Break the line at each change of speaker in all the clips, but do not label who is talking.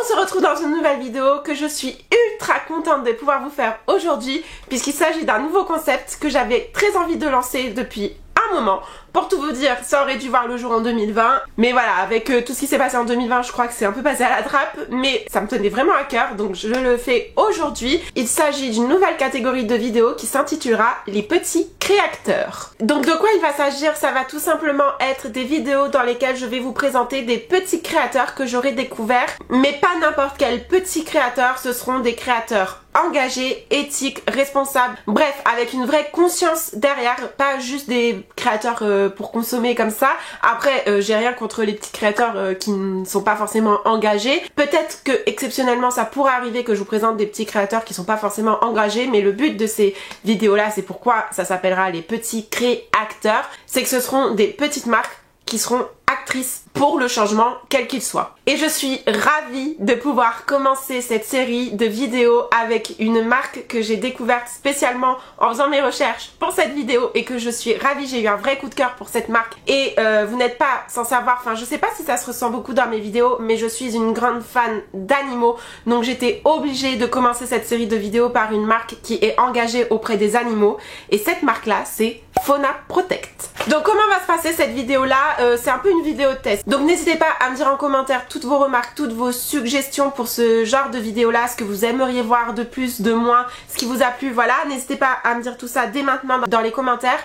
On se retrouve dans une nouvelle vidéo que je suis ultra contente de pouvoir vous faire aujourd'hui puisqu'il s'agit d'un nouveau concept que j'avais très envie de lancer depuis un moment. Pour tout vous dire, ça aurait dû voir le jour en 2020, mais voilà, avec tout ce qui s'est passé en 2020, je crois que c'est un peu passé à la trappe, mais ça me tenait vraiment à cœur, donc je le fais aujourd'hui. Il s'agit d'une nouvelle catégorie de vidéos qui s'intitulera les petits créateurs. Donc de quoi il va s'agir? Ça va tout simplement être des vidéos dans lesquelles je vais vous présenter des petits créateurs que j'aurai découverts, mais pas n'importe quels petits créateurs, ce seront des créateurs engagés, éthiques, responsables, bref, avec une vraie conscience derrière, pas juste des créateurs pour consommer comme ça. Après, j'ai rien contre les petits créateurs qui ne sont pas forcément engagés. Peut-être que exceptionnellement ça pourrait arriver que je vous présente des petits créateurs qui sont pas forcément engagés, mais le but de ces vidéos là, c'est pourquoi ça s'appellera les petits créateurs, c'est que ce seront des petites marques qui seront actrices pour le changement quel qu'il soit. Et je suis ravie de pouvoir commencer cette série de vidéos avec une marque que j'ai découverte spécialement en faisant mes recherches pour cette vidéo et que je suis ravie, j'ai eu un vrai coup de cœur pour cette marque et vous n'êtes pas sans savoir, enfin je sais pas si ça se ressent beaucoup dans mes vidéos, mais je suis une grande fan d'animaux, donc j'étais obligée de commencer cette série de vidéos par une marque qui est engagée auprès des animaux et cette marque là c'est Fauna Protect. Donc comment va se passer cette vidéo là? C'est un peu une vidéo de test. Donc n'hésitez pas à me dire en commentaire toutes vos remarques, toutes vos suggestions pour ce genre de vidéo là, ce que vous aimeriez voir de plus, de moins, ce qui vous a plu, voilà. N'hésitez pas à me dire tout ça dès maintenant dans les commentaires.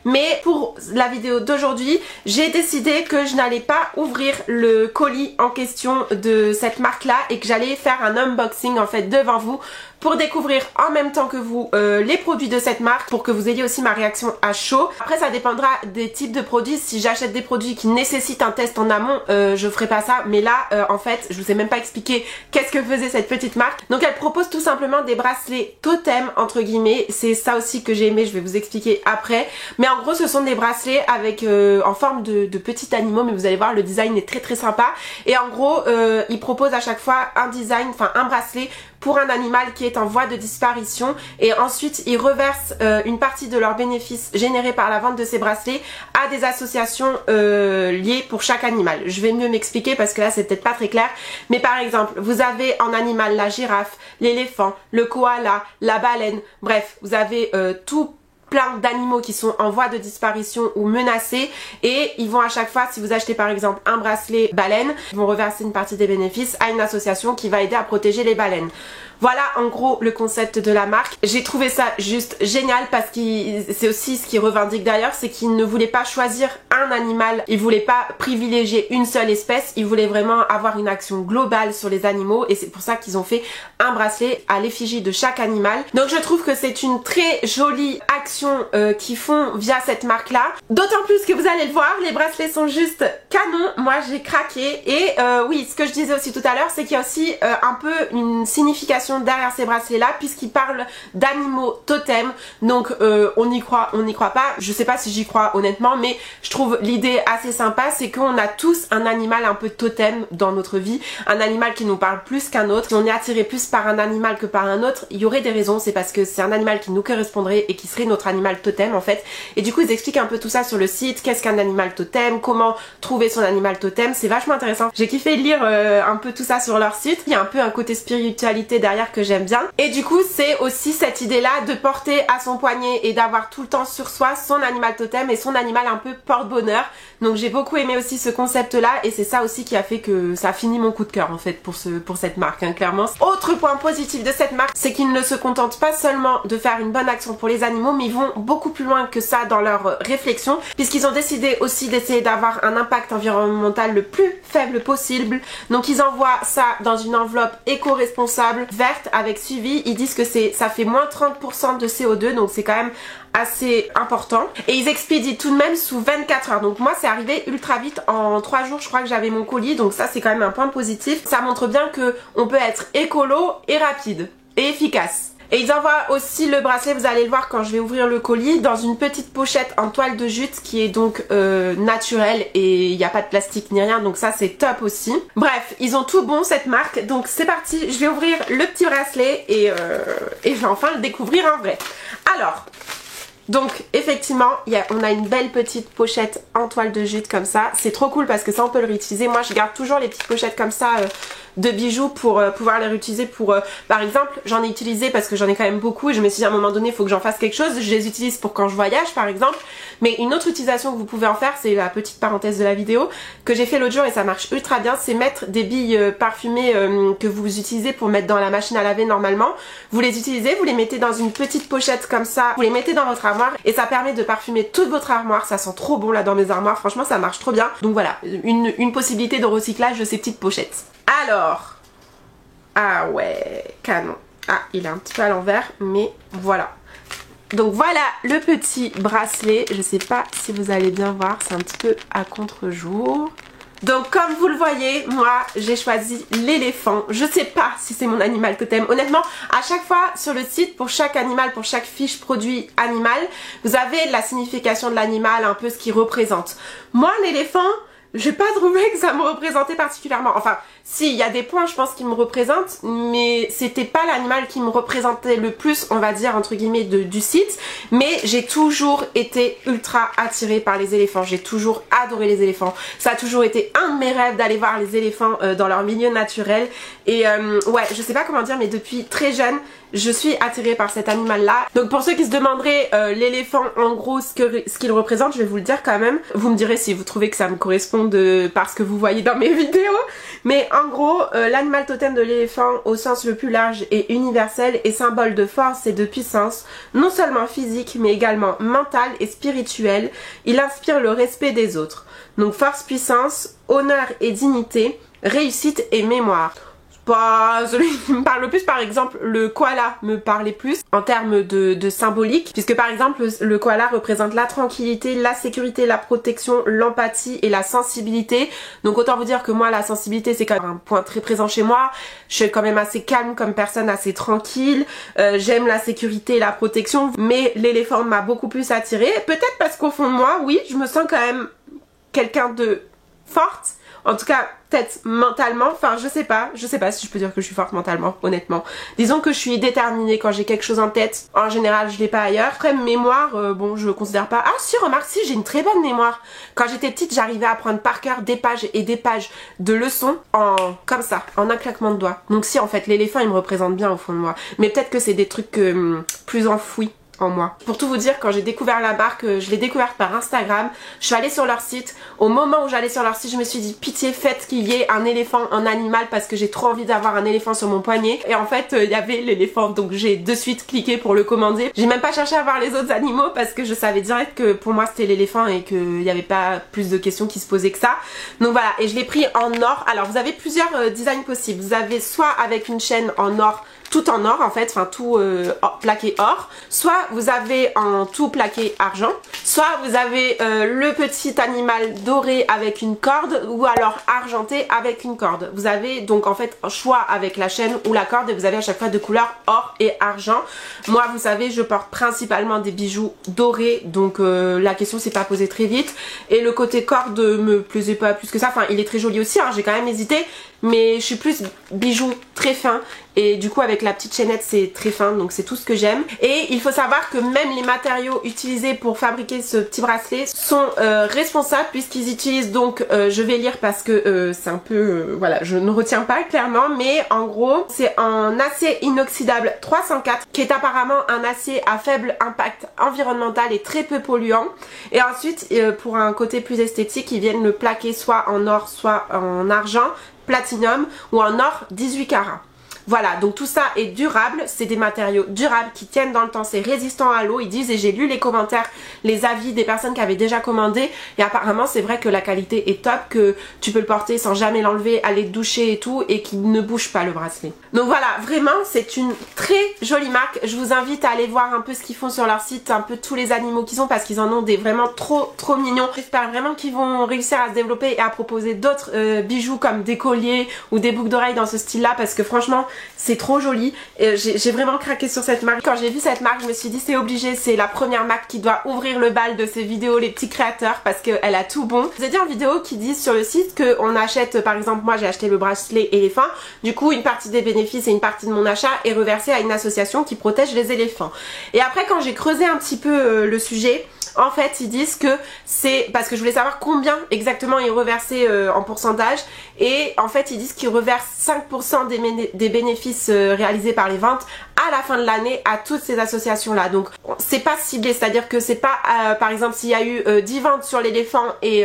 Mais pour la vidéo d'aujourd'hui, j'ai décidé que je n'allais pas ouvrir le colis en question de cette marque là et que j'allais faire un unboxing en fait devant vous pour découvrir en même temps que vous les produits de cette marque, pour que vous ayez aussi ma réaction à chaud. Après ça dépendra des types de produits. Si j'achète des produits qui nécessitent un test en amont, je ferai pas ça, mais là en fait je vous ai même pas expliqué qu'est-ce que faisait cette petite marque. Donc elle propose tout simplement des bracelets totem entre guillemets, c'est ça aussi que j'ai aimé, je vais vous expliquer après. Mais en gros ce sont des bracelets avec en forme de petits animaux, mais vous allez voir le design est très sympa. Et en gros ils proposent à chaque fois un design, enfin un bracelet pour un animal qui est en voie de disparition et ensuite ils reversent une partie de leurs bénéfices générés par la vente de ces bracelets à des associations liées pour chaque animal. Je vais mieux m'expliquer parce que là c'est peut-être pas très clair, mais par exemple vous avez en animal la girafe, l'éléphant, le koala, la baleine, bref vous avez tout plein d'animaux qui sont en voie de disparition ou menacés et ils vont à chaque fois, si vous achetez par exemple un bracelet baleine, ils vont reverser une partie des bénéfices à une association qui va aider à protéger les baleines. Voilà en gros le concept de la marque. J'ai trouvé ça juste génial parce que c'est aussi ce qu'ils revendiquent d'ailleurs, c'est qu'ils ne voulaient pas choisir un animal, ils voulaient pas privilégier une seule espèce, ils voulaient vraiment avoir une action globale sur les animaux et c'est pour ça qu'ils ont fait un bracelet à l'effigie de chaque animal. Donc je trouve que c'est une très jolie action qu'ils font via cette marque là. D'autant plus que vous allez le voir, les bracelets sont juste canon, moi j'ai craqué et oui, ce que je disais aussi tout à l'heure, c'est qu'il y a aussi un peu une signification derrière ces bracelets là puisqu'ils parlent d'animaux totems, donc on n'y croit pas, je sais pas si j'y crois honnêtement, mais je trouve l'idée assez sympa, c'est qu'on a tous un animal un peu totem dans notre vie, un animal qui nous parle plus qu'un autre. Si on est attiré plus par un animal que par un autre, il y aurait des raisons, c'est parce que c'est un animal qui nous correspondrait et qui serait notre animal totem en fait, et du coup ils expliquent un peu tout ça sur le site, qu'est-ce qu'un animal totem, comment trouver son animal totem, c'est vachement intéressant. J'ai kiffé lire un peu tout ça sur leur site, il y a un peu un côté spiritualité derrière que j'aime bien et du coup c'est aussi cette idée là de porter à son poignet et d'avoir tout le temps sur soi son animal totem et son animal un peu porte-bonheur. Donc j'ai beaucoup aimé aussi ce concept là et c'est ça aussi qui a fait que ça a fini mon coup de cœur en fait pour cette marque hein, clairement. Autre point positif de cette marque, c'est qu'ils ne se contentent pas seulement de faire une bonne action pour les animaux, mais ils vont beaucoup plus loin que ça dans leur réflexion, puisqu'ils ont décidé aussi d'essayer d'avoir un impact environnemental le plus faible possible. Donc ils envoient ça dans une enveloppe éco-responsable verte avec suivi. Ils disent que ça fait moins 30% de CO2, donc c'est quand même assez important et ils expédient tout de même sous 24 heures. Donc moi c'est arrivé ultra vite, en 3 jours je crois que j'avais mon colis, donc ça c'est quand même un point positif. Ça montre bien que on peut être écolo et rapide et efficace. Et ils envoient aussi le bracelet, vous allez le voir quand je vais ouvrir le colis, dans une petite pochette en toile de jute qui est donc naturelle et il n'y a pas de plastique ni rien, donc ça c'est top aussi. Bref, ils ont tout bon cette marque, donc c'est parti, je vais ouvrir le petit bracelet et je vais enfin le découvrir en vrai. Alors, Donc effectivement on a une belle petite pochette en toile de jute comme ça. C'est trop cool parce que ça on peut le réutiliser. Moi je garde toujours les petites pochettes comme ça de bijoux pour pouvoir les réutiliser pour par exemple j'en ai utilisé parce que j'en ai quand même beaucoup et je me suis dit à un moment donné il faut que j'en fasse quelque chose. Je les utilise pour quand je voyage par exemple. Mais une autre utilisation que vous pouvez en faire, c'est la petite parenthèse de la vidéo que j'ai fait l'autre jour et ça marche ultra bien, c'est mettre des billes parfumées que vous utilisez pour mettre dans la machine à laver normalement. Vous les utilisez, vous les mettez dans une petite pochette comme ça, vous les mettez dans votre armoire et ça permet de parfumer toute votre armoire. Ça sent trop bon là dans mes armoires, franchement ça marche trop bien. Donc voilà, une possibilité de recyclage de ces petites pochettes. Alors, ah ouais, canon. Ah, il est un petit peu à l'envers, mais voilà. Donc voilà le petit bracelet, je sais pas si vous allez bien voir, c'est un petit peu à contre-jour. Donc comme vous le voyez, moi j'ai choisi l'éléphant. Je sais pas si c'est mon animal totem. Honnêtement, à chaque fois sur le site, pour chaque animal, pour chaque fiche produit animal, vous avez la signification de l'animal, un peu ce qu'il représente. Moi l'éléphant, j'ai pas trouvé que ça me représentait particulièrement. Enfin, si, il y a des points, je pense, qui me représentent, mais c'était pas l'animal qui me représentait le plus, on va dire, entre guillemets, du site. Mais j'ai toujours été ultra attirée par les éléphants. J'ai toujours adoré les éléphants. Ça a toujours été un de mes rêves d'aller voir les éléphants dans leur milieu naturel. Et ouais, je sais pas comment dire, mais depuis très jeune, je suis attirée par cet animal là. Donc pour ceux qui se demanderaient l'éléphant en gros ce qu'il représente, je vais vous le dire quand même. Vous me direz si vous trouvez que ça me correspond par ce que vous voyez dans mes vidéos. Mais en gros l'animal totem de l'éléphant au sens le plus large et universel est symbole de force et de puissance, non seulement physique mais également mentale et spirituelle. Il inspire le respect des autres. Donc force, puissance, honneur et dignité, réussite et mémoire. Pas celui qui me parle le plus, par exemple le koala me parlait plus en termes de symbolique, puisque par exemple le koala représente la tranquillité, la sécurité, la protection, l'empathie et la sensibilité. Donc autant vous dire que moi la sensibilité c'est quand même un point très présent chez moi. Je suis quand même assez calme comme personne, assez tranquille, j'aime la sécurité et la protection, mais l'éléphant m'a beaucoup plus attirée, peut-être parce qu'au fond de moi, oui, je me sens quand même quelqu'un de forte. En tout cas, peut-être mentalement, enfin je sais pas si je peux dire que je suis forte mentalement, honnêtement. Disons que je suis déterminée quand j'ai quelque chose en tête. En général, je l'ai pas ailleurs. Après, mémoire, bon, je considère pas... Ah si, remarque, si, j'ai une très bonne mémoire. Quand j'étais petite, j'arrivais à apprendre par cœur des pages et des pages de leçons comme ça, en un claquement de doigts. Donc si, en fait, l'éléphant, il me représente bien au fond de moi. Mais peut-être que c'est des trucs plus enfouis en moi. Pour tout vous dire, quand j'ai découvert la marque, je l'ai découverte par Instagram. Je suis allée sur leur site. Au moment où j'allais sur leur site, je me suis dit pitié, faites qu'il y ait un éléphant, un animal, parce que j'ai trop envie d'avoir un éléphant sur mon poignet. Et en fait, il y avait l'éléphant, donc j'ai de suite cliqué pour le commander. J'ai même pas cherché à voir les autres animaux parce que je savais direct que pour moi c'était l'éléphant et qu'il n'y avait pas plus de questions qui se posaient que ça. Donc voilà, et je l'ai pris en or. Alors vous avez plusieurs designs possibles. Vous avez soit avec une chaîne en or, tout en or en fait, enfin tout plaqué or, soit vous avez en tout plaqué argent, soit vous avez le petit animal doré avec une corde ou alors argenté avec une corde. Vous avez donc en fait un choix avec la chaîne ou la corde et vous avez à chaque fois de couleurs or et argent. Moi vous savez je porte principalement des bijoux dorés donc la question s'est pas posée très vite et le côté corde me plaisait pas plus que ça, enfin il est très joli aussi hein, j'ai quand même hésité mais je suis plus bijoux très fins et du coup avec la petite chaînette c'est très fin donc c'est tout ce que j'aime. Et il faut savoir que même les matériaux utilisés pour fabriquer ce petit bracelet sont responsables puisqu'ils utilisent donc je vais lire parce que c'est un peu voilà je ne retiens pas clairement mais en gros c'est un acier inoxydable 304 qui est apparemment un acier à faible impact environnemental et très peu polluant et ensuite pour un côté plus esthétique ils viennent le plaquer soit en or soit en argent, platinum ou en or 18 carats. Voilà, donc tout ça est durable, c'est des matériaux durables qui tiennent dans le temps, c'est résistant à l'eau, ils disent, et j'ai lu les commentaires, les avis des personnes qui avaient déjà commandé, et apparemment c'est vrai que la qualité est top, que tu peux le porter sans jamais l'enlever, aller te doucher et tout, et qu'il ne bouge pas le bracelet. Donc voilà, vraiment c'est une très jolie marque, je vous invite à aller voir un peu ce qu'ils font sur leur site, un peu tous les animaux qu'ils ont, parce qu'ils en ont des vraiment trop mignons. J'espère vraiment qu'ils vont réussir à se développer et à proposer d'autres bijoux comme des colliers ou des boucles d'oreilles dans ce style là, parce que franchement c'est trop joli. J'ai vraiment craqué sur cette marque. Quand j'ai vu cette marque, je me suis dit c'est obligé, c'est la première marque qui doit ouvrir le bal de ces vidéos, les petits créateurs, parce qu'elle a tout bon. Je vous ai dit en vidéo qu'ils disent sur le site qu'on achète, par exemple moi j'ai acheté le bracelet éléphant, du coup une partie des bénéfices et une partie de mon achat est reversée à une association qui protège les éléphants. Et après quand j'ai creusé un petit peu le sujet, en fait ils disent que c'est parce que je voulais savoir combien exactement ils reversaient en pourcentage, et en fait ils disent qu'ils reversent 5% des bénéfices réalisés par les ventes à la fin de l'année à toutes ces associations là. Donc c'est pas ciblé, c'est à dire que c'est pas par exemple s'il y a eu 10 ventes sur l'éléphant et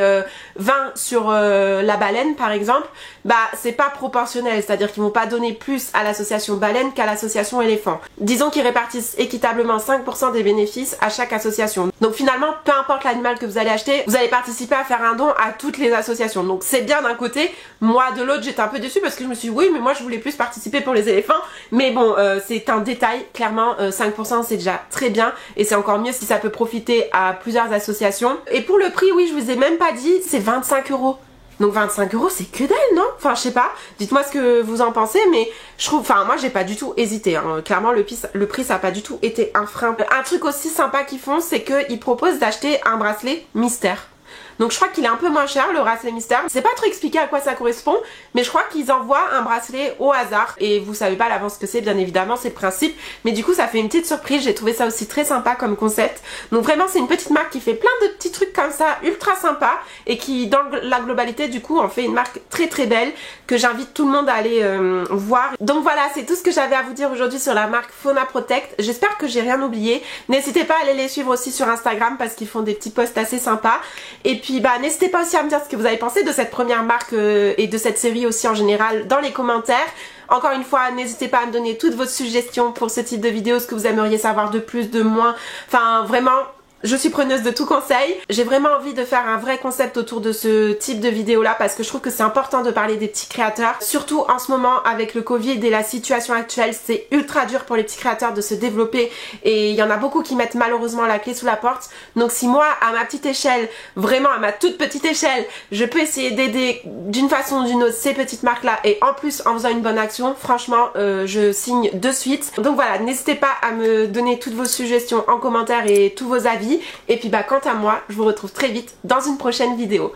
20 sur la baleine par exemple, bah c'est pas proportionnel, c'est à dire qu'ils vont pas donner plus à l'association baleine qu'à l'association éléphant. Disons qu'ils répartissent équitablement 5% des bénéfices à chaque association. Donc finalement peu importe l'animal que vous allez acheter, vous allez participer à faire un don à toutes les associations. Donc c'est bien d'un côté. Moi de l'autre j'étais un peu déçue parce que je me suis dit oui mais moi je voulais plus participer pour les éléphants, mais bon c'est un détail, clairement 5% c'est déjà très bien, et c'est encore mieux si ça peut profiter à plusieurs associations. Et pour le prix, oui je vous ai même pas dit, c'est 25 €. Donc 25 € c'est que dalle, non? Enfin je sais pas, dites-moi ce que vous en pensez, mais je trouve, enfin moi j'ai pas du tout hésité, hein. Clairement le prix ça a pas du tout été un frein. Un truc aussi sympa qu'ils font, c'est qu'ils proposent d'acheter un bracelet mystère. Donc je crois qu'il est un peu moins cher le bracelet mystère. C'est pas trop expliqué à quoi ça correspond, mais je crois qu'ils envoient un bracelet au hasard et vous savez pas à l'avance ce que c'est, bien évidemment c'est le principe, mais du coup ça fait une petite surprise. J'ai trouvé ça aussi très sympa comme concept. Donc vraiment c'est une petite marque qui fait plein de petits trucs comme ça ultra sympa et qui dans la globalité du coup en fait une marque très très belle que j'invite tout le monde à aller voir. Donc voilà, c'est tout ce que j'avais à vous dire aujourd'hui sur la marque Fauna Protect. J'espère que j'ai rien oublié. N'hésitez pas à aller les suivre aussi sur Instagram parce qu'ils font des petits posts assez sympas. Et puis bah n'hésitez pas aussi à me dire ce que vous avez pensé de cette première marque et de cette série aussi en général dans les commentaires. Encore une fois, n'hésitez pas à me donner toutes vos suggestions pour ce type de vidéo, ce que vous aimeriez savoir de plus, de moins, enfin vraiment je suis preneuse de tout conseil. J'ai vraiment envie de faire un vrai concept autour de ce type de vidéo là parce que je trouve que c'est important de parler des petits créateurs. Surtout en ce moment avec le Covid et la situation actuelle, c'est ultra dur pour les petits créateurs de se développer et il y en a beaucoup qui mettent malheureusement la clé sous la porte. Donc si moi à ma petite échelle, vraiment à ma toute petite échelle, je peux essayer d'aider d'une façon ou d'une autre ces petites marques là et en plus en faisant une bonne action, franchement je signe de suite. Donc voilà, n'hésitez pas à me donner toutes vos suggestions en commentaire et tous vos avis. Et puis bah quant à moi, je vous retrouve très vite dans une prochaine vidéo.